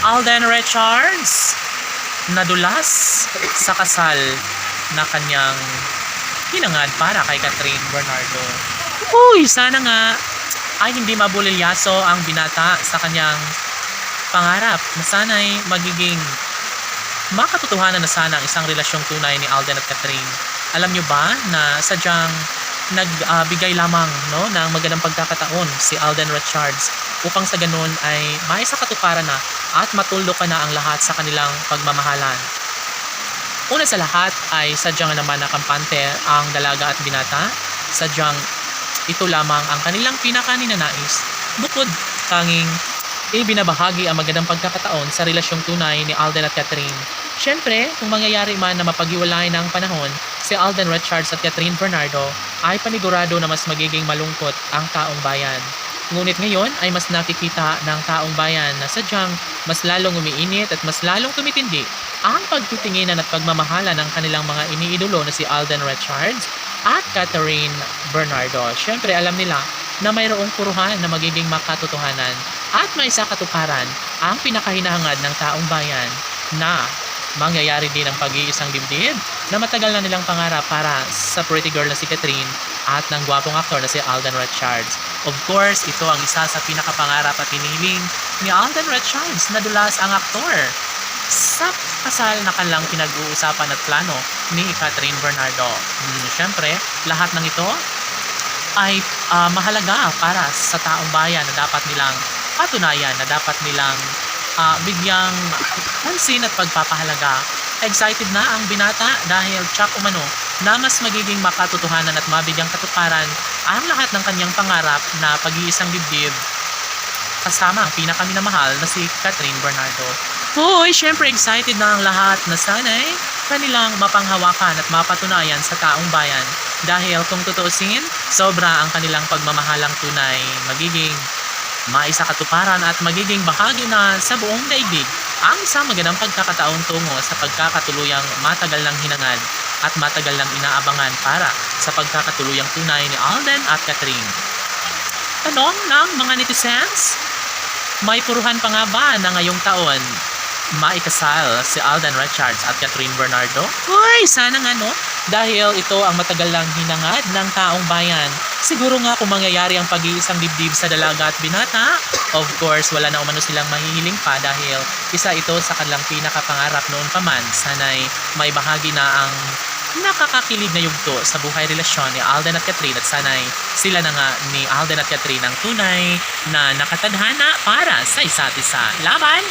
Alden Richards nadulas sa kasal na kanyang hinangad para kay Catherine Bernardo. Uy, sana nga ay hindi mabulilyaso ang binata sa kanyang pangarap na sana'y magiging makatotohanan na sana ang isang relasyong tunay ni Alden at Catherine. Alam nyo ba na sadyang nagbigay lamang ng magandang pagkakataon si Alden Richards upang sa ganun ay maisa katuparan na at matuldo ka na ang lahat sa kanilang pagmamahalan. Una sa lahat ay sadyang naman nakampante ang dalaga at binata. Sadyang ito lamang ang kanilang pinakaninanais. Bukod tanging ibinabahagi ang magandang pagkakataon sa relasyong tunay ni Alden at Catherine. Siyempre, kung mangyayari man na mapaghiwalay ng panahon, si Alden Richards at Catherine Bernardo ay panigurado na mas magiging malungkot ang taong bayan. Ngunit ngayon ay mas nakikita ng taong bayan na sadyang mas lalong umiinit at mas lalong tumitindi ang pagtitinginan at pagmamahala ng kanilang mga iniidolo na si Alden Richards at Catherine Bernardo. Siyempre, alam nila na mayroong puruhan na magiging makatotohanan at may isa katuparan ang pinakahinahangad ng taong bayan na mangyayari din ang pag-iisang dibdib na matagal na nilang pangarap para sa pretty girl na si Catherine at ng gwapong aktor na si Alden Richards. Of course, ito ang isa sa pinakapangarap at hinihiling ni Alden Richards na dulas ang aktor sa kasal na kanilang pinag-uusapan at plano ni Catherine Bernardo. Siyempre, lahat ng ito ay mahalaga para sa taong bayan na dapat nilang patunayan, na dapat nilang bigyang pansin at pagpapahalaga. Excited na ang binata dahil tsak umano na mas magiging makatotohanan at mabigyang katuparan ang lahat ng kanyang pangarap na pag-iisang dibdib kasama ang pinakaminamahal na si Catherine Bernardo. Hoy, syempre excited na ang lahat na sana'y kanilang mapanghawakan at mapatunayan sa taong bayan dahil kung tutuusin, sobra ang kanilang pagmamahalang tunay, magiging maisa katuparan at magiging bahagi na sa buong daigdig ang isang magandang pagkakataon tungo sa pagkakatuluyang matagal ng hinangad at matagal ng inaabangan para sa pagkakatuluyang tunay ni Alden at Catherine. Tanong ng mga netizens, may puruhan pa nga ba na ngayong taon maikasal si Alden Richards at Catherine Bernardo? Uy, sana nga dahil ito ang matagal lang hinangad ng taong bayan. Siguro nga kung mangyayari ang pag-iisang dibdib sa dalaga at binata, of course wala na umano silang mahihiling pa dahil isa ito sa kanilang pinakapangarap noon pa man. Sana'y may bahagi na ang nakakakilig na yugto sa buhay relasyon ni Alden at Catherine at sana'y sila na nga ni Alden at Catherine ang tunay na nakatadhana para sa isa't isa. Laban!